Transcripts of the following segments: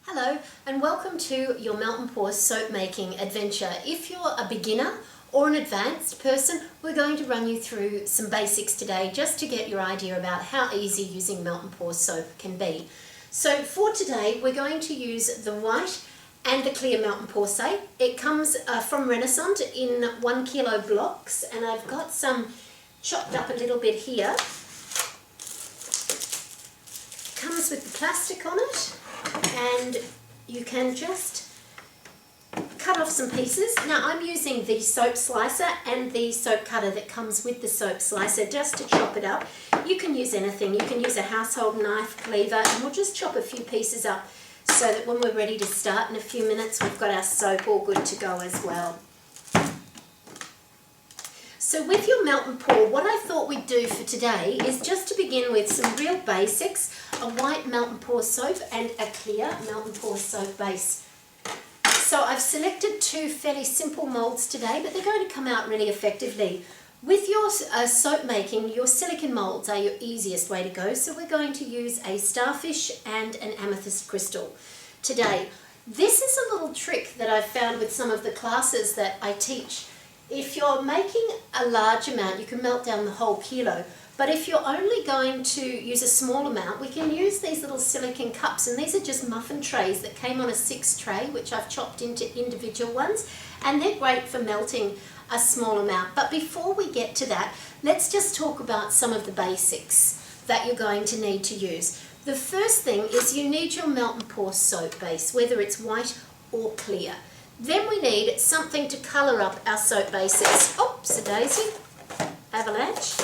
Hello and welcome to your Melt and Pour soap making adventure. If you're a beginner or an advanced person, we're going to run you through some basics today just to get your idea about how easy using Melt and Pour soap can be. So for today we're going to use the white and the clear Melt and Pour soap. It comes from Renascent in 1 kilo blocks, and I've got some chopped up a little bit here. Comes with the plastic on it, and you can just cut off some pieces. Now I'm using the soap slicer and the soap cutter that comes with the soap slicer just to chop it up. You can use anything. You can use a household knife, cleaver, and we'll just chop a few pieces up so that when we're ready to start in a few minutes we've got our soap all good to go as well. So with your Melt and Pour, what I thought we'd do for today is just to begin with some real basics, a white Melt and Pour soap and a clear Melt and Pour soap base. So I've selected two fairly simple molds today, but they're going to come out really effectively. With your soap making, your silicone molds are your easiest way to go, so we're going to use a starfish and an amethyst crystal today. This is a little trick that I've found with some of the classes that I teach. If you're making a large amount, you can melt down the whole kilo. But if you're only going to use a small amount, we can use these little silicone cups. And these are just muffin trays that came on a 6 tray, which I've chopped into individual ones. And they're great for melting a small amount. But before we get to that, let's just talk about some of the basics that you're going to need to use. The first thing is you need your Melt and Pour soap base, whether it's white or clear. Then we need something to colour up our soap bases. Oops, a daisy, avalanche.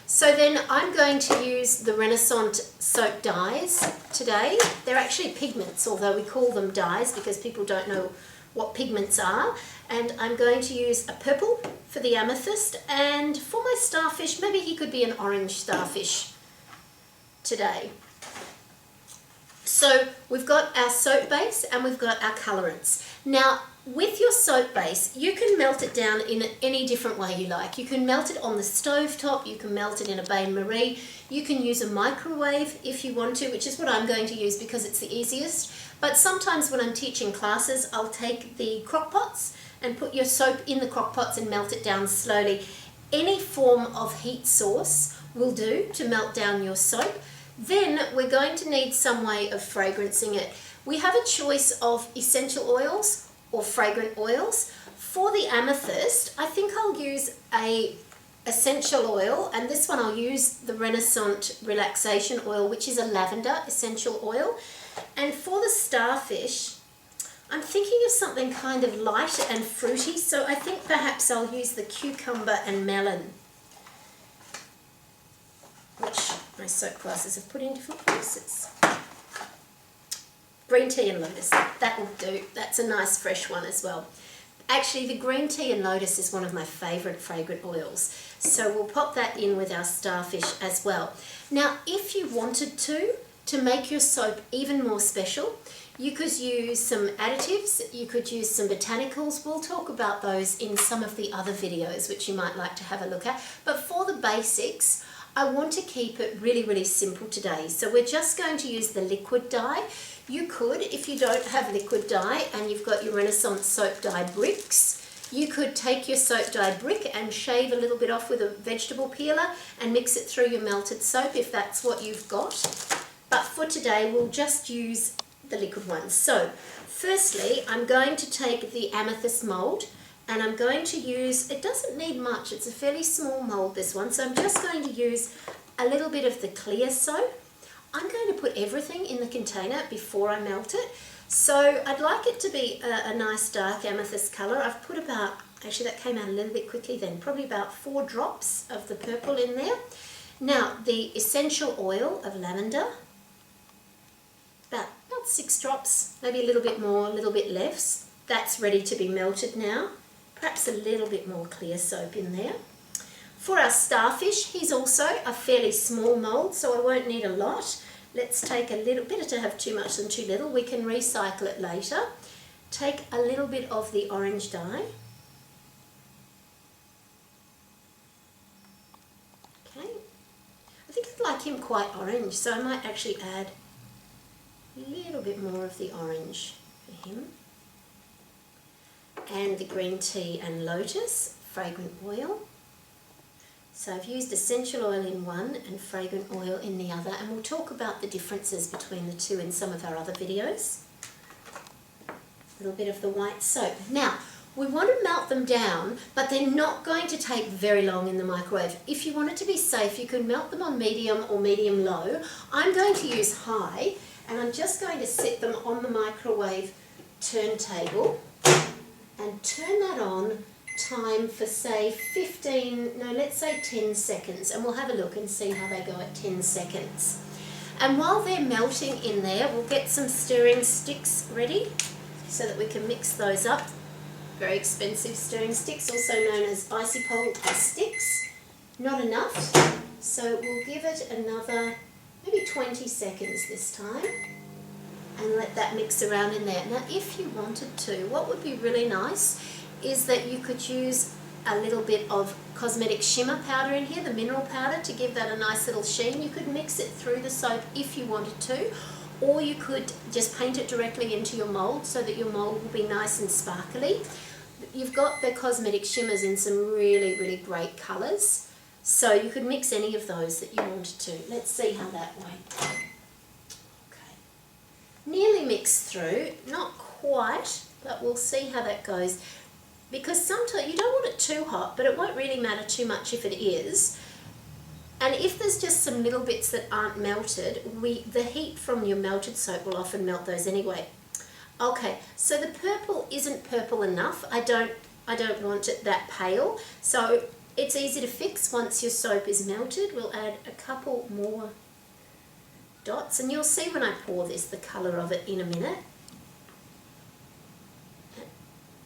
So then I'm going to use the Renascent soap dyes today. They're actually pigments, although we call them dyes because people don't know what pigments are. And I'm going to use a purple for the amethyst, and for my starfish, maybe he could be an orange starfish today. So we've got our soap base and we've got our colorants. Now, with your soap base, you can melt it down in any different way you like. You can melt it on the stove top, you can melt it in a bain-marie, you can use a microwave if you want to, which is what I'm going to use because it's the easiest. But sometimes when I'm teaching classes, I'll take the crock pots and put your soap in the crock pots and melt it down slowly. Any form of heat source will do to melt down your soap. Then we're going to need some way of fragrancing it. We have a choice of essential oils or fragrant oils. For the amethyst, I think I'll use a essential oil, and this one I'll use the Renascent relaxation oil, which is a lavender essential oil. And for the starfish, I'm thinking of something kind of light and fruity, so I think perhaps I'll use the cucumber and melon, which my soap classes have put in different places. Green tea and lotus, that will do. That's a nice fresh one as well. Actually, the green tea and lotus is one of my favourite fragrant oils. So we'll pop that in with our starfish as well. Now, if you wanted to make your soap even more special, you could use some additives, you could use some botanicals. We'll talk about those in some of the other videos, which you might like to have a look at. But for the basics, I want to keep it really, really simple today. So we're just going to use the liquid dye. You could, if you don't have liquid dye and you've got your Renascent soap dye bricks, you could take your soap dye brick and shave a little bit off with a vegetable peeler and mix it through your melted soap if that's what you've got. But for today, we'll just use the liquid ones. So firstly, I'm going to take the amethyst mold, and I'm going to use, it doesn't need much, it's a fairly small mold, this one, so I'm just going to use a little bit of the clear soap. I'm going to put everything in the container before I melt it. So I'd like it to be a nice dark amethyst colour. I've put about, actually that came out a little bit quickly then, probably about 4 drops of the purple in there. Now the essential oil of lavender, about 6 drops, maybe a little bit more, a little bit less. That's ready to be melted now. Perhaps a little bit more clear soap in there. For our starfish, he's also a fairly small mould, so I won't need a lot. Let's take a little, better to have too much than too little, we can recycle it later. Take a little bit of the orange dye. Okay, I think I'd like him quite orange, so I might actually add a little bit more of the orange for him. And the green tea and lotus fragrant oil. So I've used essential oil in one and fragrant oil in the other, and we'll talk about the differences between the two in some of our other videos. A little bit of the white soap. Now, we want to melt them down, but they're not going to take very long in the microwave. If you want it to be safe, you can melt them on medium or medium low. I'm going to use high, and I'm just going to set them on the microwave turntable and turn that on time for say 10 seconds, and we'll have a look and see how they go at 10 seconds. And while they're melting in there, we'll get some stirring sticks ready so that we can mix those up. Very expensive stirring sticks, also known as icy pole sticks. Not enough, so we'll give it another maybe 20 seconds this time and let that mix around in there. Now, if you wanted to, what would be really nice is that you could use a little bit of cosmetic shimmer powder in here, the mineral powder, to give that a nice little sheen. You could mix it through the soap if you wanted to, or you could just paint it directly into your mould so that your mould will be nice and sparkly. You've got the cosmetic shimmers in some really, really great colours, so you could mix any of those that you wanted to. Let's see how that went. Okay. Nearly mixed through, not quite, but we'll see how that goes. Because sometimes you don't want it too hot, but it won't really matter too much if it is. And if there's just some little bits that aren't melted, the heat from your melted soap will often melt those anyway. Okay, so the purple isn't purple enough. I don't want it that pale. So it's easy to fix once your soap is melted. We'll add a couple more dots, and you'll see when I pour this the colour of it in a minute.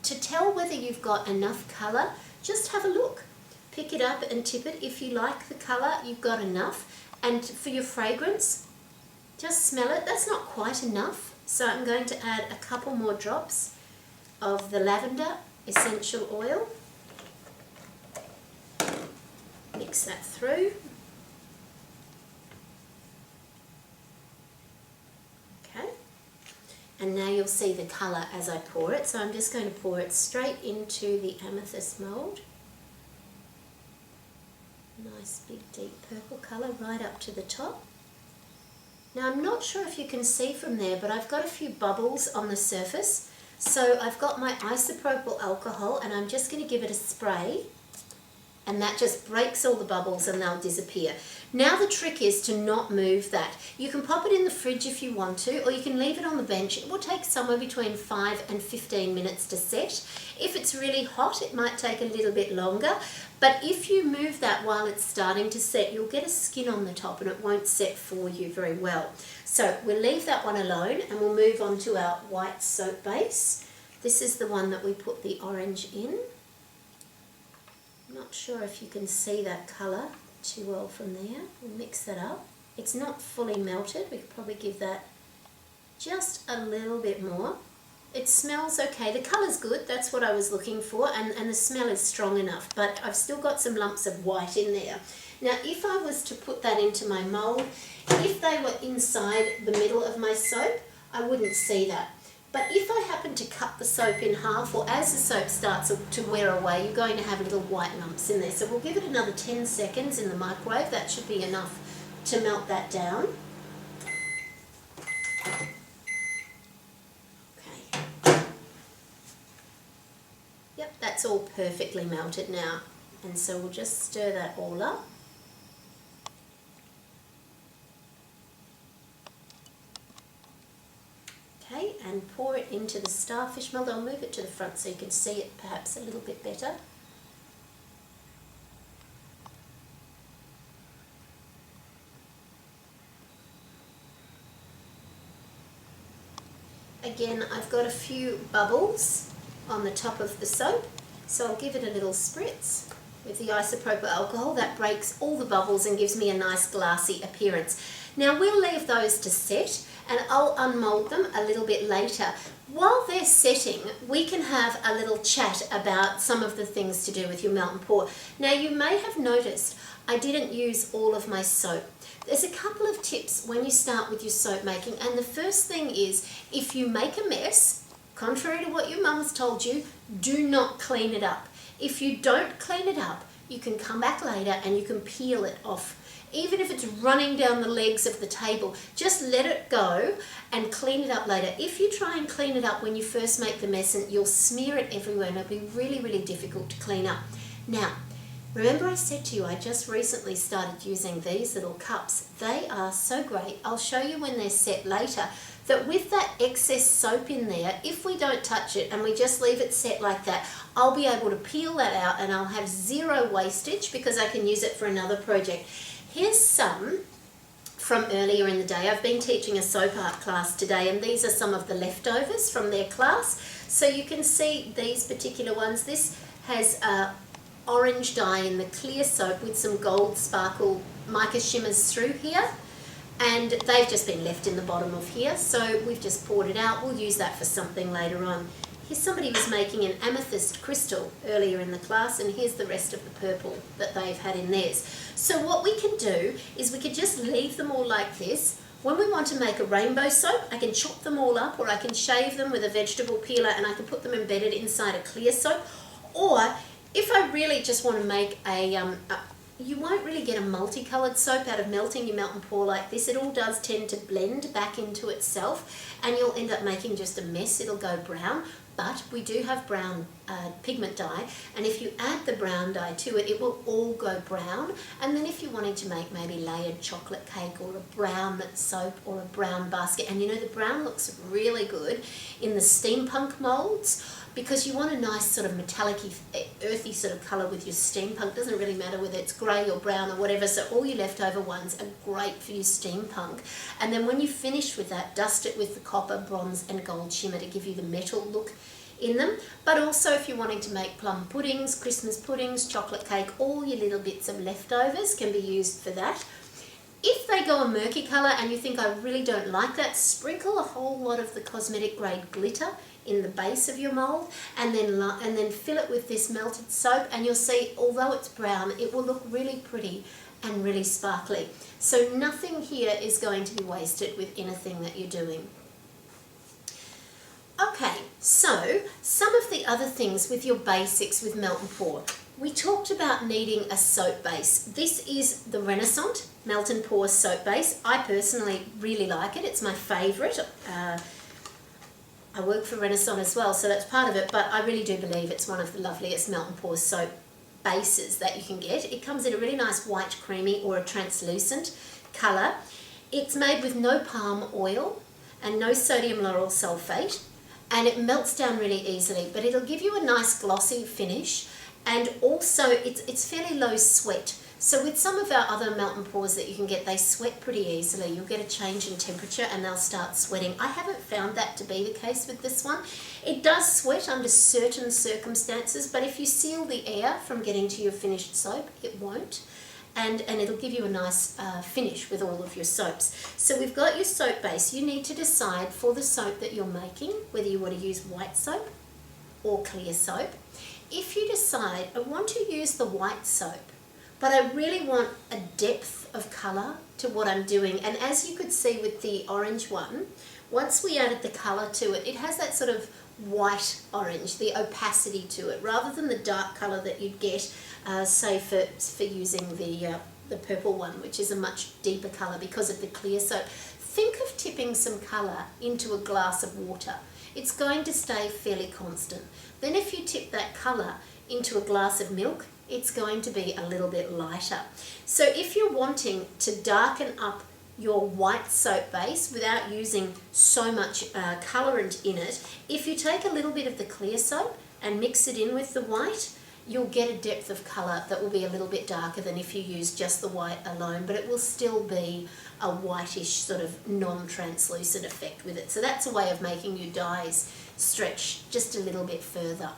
To tell whether you've got enough colour, just have a look. Pick it up and tip it. If you like the colour, you've got enough. And for your fragrance, just smell it. That's not quite enough. So I'm going to add a couple more drops of the lavender essential oil. Mix that through. And now you'll see the colour as I pour it. So I'm just going to pour it straight into the amethyst mould. Nice big deep purple colour right up to the top. Now I'm not sure if you can see from there, but I've got a few bubbles on the surface. So I've got my isopropyl alcohol, and I'm just going to give it a spray. And that just breaks all the bubbles and they'll disappear. Now the trick is to not move that. You can pop it in the fridge if you want to, or you can leave it on the bench. It will take somewhere between 5 and 15 minutes to set. If it's really hot, it might take a little bit longer. But if you move that while it's starting to set, you'll get a skin on the top and it won't set for you very well. So we'll leave that one alone and we'll move on to our white soap base. This is the one that we put the orange in. Not sure if you can see that colour too well from there. We'll mix that up. It's not fully melted. We could probably give that just a little bit more. It smells okay. The colour's good. That's what I was looking for, and the smell is strong enough, but I've still got some lumps of white in there. Now, if I was to put that into my mould, if they were inside the middle of my soap, I wouldn't see that. But if I happen to cut the soap in half, or as the soap starts to wear away, you're going to have little white lumps in there. So we'll give it another 10 seconds in the microwave. That should be enough to melt that down. Okay. Yep, that's all perfectly melted now. And so we'll just stir that all up. Okay, and pour it into the starfish mould. I'll move it to the front so you can see it perhaps a little bit better. Again, I've got a few bubbles on the top of the soap, so I'll give it a little spritz with the isopropyl alcohol. That breaks all the bubbles and gives me a nice glassy appearance. Now we'll leave those to set, and I'll unmold them a little bit later. While they're setting, we can have a little chat about some of the things to do with your melt and pour. Now you may have noticed I didn't use all of my soap. there's a couple of tips when you start with your soap making, and the first thing is, if you make a mess, contrary to what your mum's told you, do not clean it up. If you don't clean it up, you can come back later and you can peel it off. Even if it's running down the legs of the table, just let it go and clean it up later. If you try and clean it up when you first make the mess, and you'll smear it everywhere and it'll be really, really difficult to clean up. Now, remember I said to you, I just recently started using these little cups. They are so great. I'll show you when they're set later, that with that excess soap in there, if we don't touch it and we just leave it set like that, I'll be able to peel that out and I'll have zero wastage because I can use it for another project. Here's some from earlier in the day. I've been teaching a soap art class today, and these are some of the leftovers from their class. So you can see these particular ones. This has orange dye in the clear soap with some gold sparkle mica shimmers through here, and they've just been left in the bottom of here, so we've just poured it out. We'll use that for something later on. Here's somebody was making an amethyst crystal earlier in the class, and here's the rest of the purple that they've had in theirs. So what we can do is we could just leave them all like this. When we want to make a rainbow soap, I can chop them all up, or I can shave them with a vegetable peeler and I can put them embedded inside a clear soap. Or if I really just want to make you won't really get a multicolored soap out of melting your melt and pour like this. It all does tend to blend back into itself, and you'll end up making just a mess. It'll go brown, but we do have brown pigment dye, and if you add the brown dye to it, it will all go brown. And then if you're wanting to make maybe layered chocolate cake or a brown soap or a brown basket, and you know the brown looks really good in the steampunk molds, because you want a nice sort of metallic, earthy sort of colour with your steampunk. Doesn't really matter whether it's grey or brown or whatever, so all your leftover ones are great for your steampunk. And then when you finish with that, dust it with the copper, bronze and gold shimmer to give you the metal look in them. But also if you're wanting to make plum puddings, Christmas puddings, chocolate cake, all your little bits of leftovers can be used for that. If they go a murky colour and you think I really don't like that, sprinkle a whole lot of the cosmetic grade glitter in the base of your mould, and then fill it with this melted soap, and you'll see, although it's brown, it will look really pretty and really sparkly. So nothing here is going to be wasted with anything that you're doing. Okay, so some of the other things with your basics with melt and pour. We talked about needing a soap base. This is the Renascent Melt and Pour soap base. I personally really like it. It's my favourite. I work for Renascent as well, so that's part of it, but I really do believe it's one of the loveliest melt and pour soap bases that you can get. It comes in a really nice white creamy or a translucent colour. It's made with no palm oil and no sodium lauryl sulfate, and it melts down really easily, but it'll give you a nice glossy finish, and also it's fairly low sweat. So with some of our other melt and pours that you can get, they sweat pretty easily. You'll get a change in temperature and they'll start sweating. I haven't found that to be the case with this one. It does sweat under certain circumstances, but if you seal the air from getting to your finished soap, it won't. And it'll give you a nice finish with all of your soaps. So we've got your soap base. You need to decide for the soap that you're making whether you want to use white soap or clear soap. If you decide, I want to use the white soap, but I really want a depth of colour to what I'm doing. And as you could see with the orange one, once we added the colour to it, it has that sort of white orange, the opacity to it, rather than the dark colour that you'd get, say for using the purple one, which is a much deeper colour because of the clear soap. Think of tipping some colour into a glass of water. It's going to stay fairly constant. Then if you tip that colour into a glass of milk, it's going to be a little bit lighter. So if you're wanting to darken up your white soap base without using so much colourant in it, if you take a little bit of the clear soap and mix it in with the white, you'll get a depth of colour that will be a little bit darker than if you use just the white alone, but it will still be a whitish sort of non-translucent effect with it. So that's a way of making your dyes stretch just a little bit further.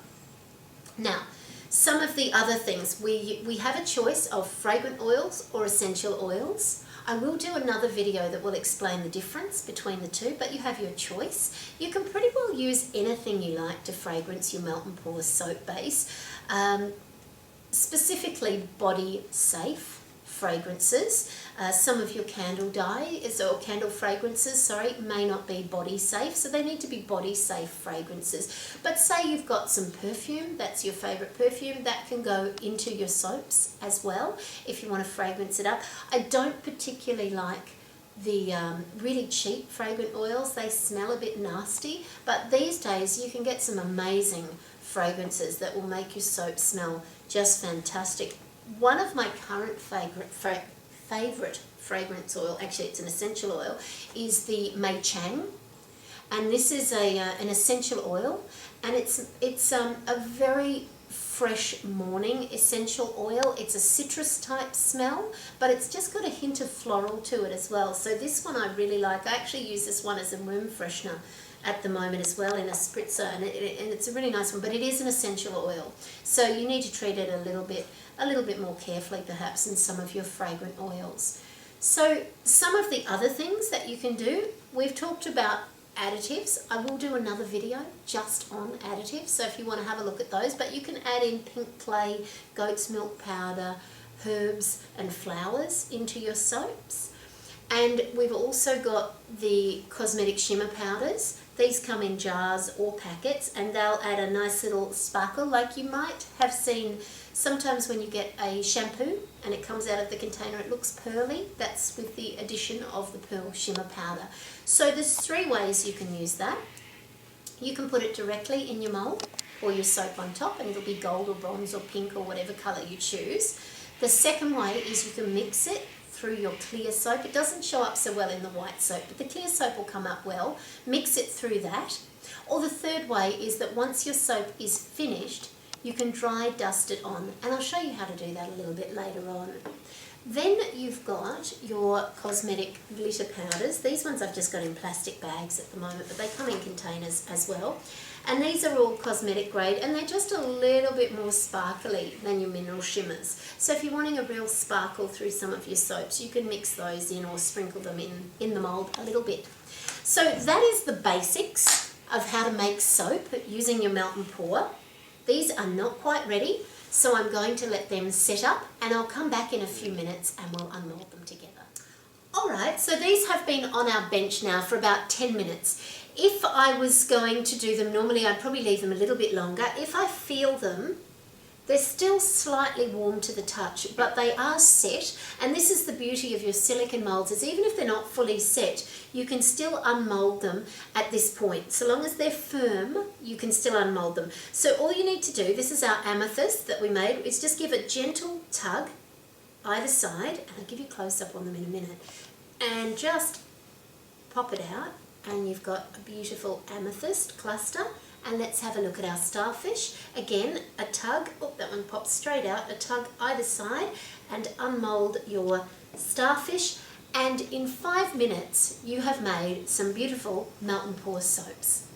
Now, some of the other things, we have a choice of fragrant oils or essential oils. I will do another video that will explain the difference between the two, but you have your choice. You can pretty well use anything you like to fragrance your melt and pour soap base. Specifically body safe fragrances. Some of your candle dyes or candle fragrances, sorry, may not be body safe, so they need to be body safe fragrances. But say you've got some perfume, that's your favorite perfume, that can go into your soaps as well if you want to fragrance it up. I don't particularly like the really cheap fragrant oils. They smell a bit nasty, but these days you can get some amazing fragrances that will make your soap smell just fantastic. One of my current favorite fragrance oil, actually it's an essential oil, is the Mica, and this is an essential oil, and it's a very fresh morning essential oil. It's a citrus type smell, but it's just got a hint of floral to it as well. So this one I really like. I actually use this one as a room freshener at the moment as well in a spritzer, and it's a really nice one, but it is an essential oil, so you need to treat it a little bit more carefully perhaps than some of your fragrant oils. So some of the other things that you can do, we've talked about additives. I will do another video just on additives, so if you want to have a look at those, but you can add in pink clay, goat's milk powder, herbs and flowers into your soaps. And we've also got the cosmetic shimmer powders. These come in jars or packets, and they'll add a nice little sparkle, like you might have seen sometimes when you get a shampoo and it comes out of the container, it looks pearly. That's with the addition of the pearl shimmer powder. So there's 3 ways you can use that. You can put it directly in your mold or your soap on top, and it'll be gold or bronze or pink or whatever colour you choose. The second way is you can mix it through your clear soap. It doesn't show up so well in the white soap, but the clear soap will come up well. Mix it through that. Or the third way is that once your soap is finished, you can dry dust it on, and I'll show you how to do that a little bit later on. Then you've got your cosmetic glitter powders. These ones I've just got in plastic bags at the moment, but they come in containers as well. And these are all cosmetic grade, and they're just a little bit more sparkly than your mineral shimmers. So if you're wanting a real sparkle through some of your soaps, you can mix those in or sprinkle them in the mould a little bit. So that is the basics of how to make soap using your melt and pour. These are not quite ready, so I'm going to let them set up, and I'll come back in a few minutes and we'll unmold them together. Alright, so these have been on our bench now for about 10 minutes. If I was going to do them normally, I'd probably leave them a little bit longer. If I feel them, they're still slightly warm to the touch, but they are set, and this is the beauty of your silicone molds, is even if they're not fully set, you can still unmold them at this point. So long as they're firm, you can still unmold them. So all you need to do, this is our amethyst that we made, is just give a gentle tug either side, and I'll give you a close-up on them in a minute, and just pop it out, and you've got a beautiful amethyst cluster. And let's have a look at our starfish. Again, a tug, oh, that one pops straight out, a tug either side, and unmold your starfish. And in 5 minutes, you have made some beautiful melt and pour soaps.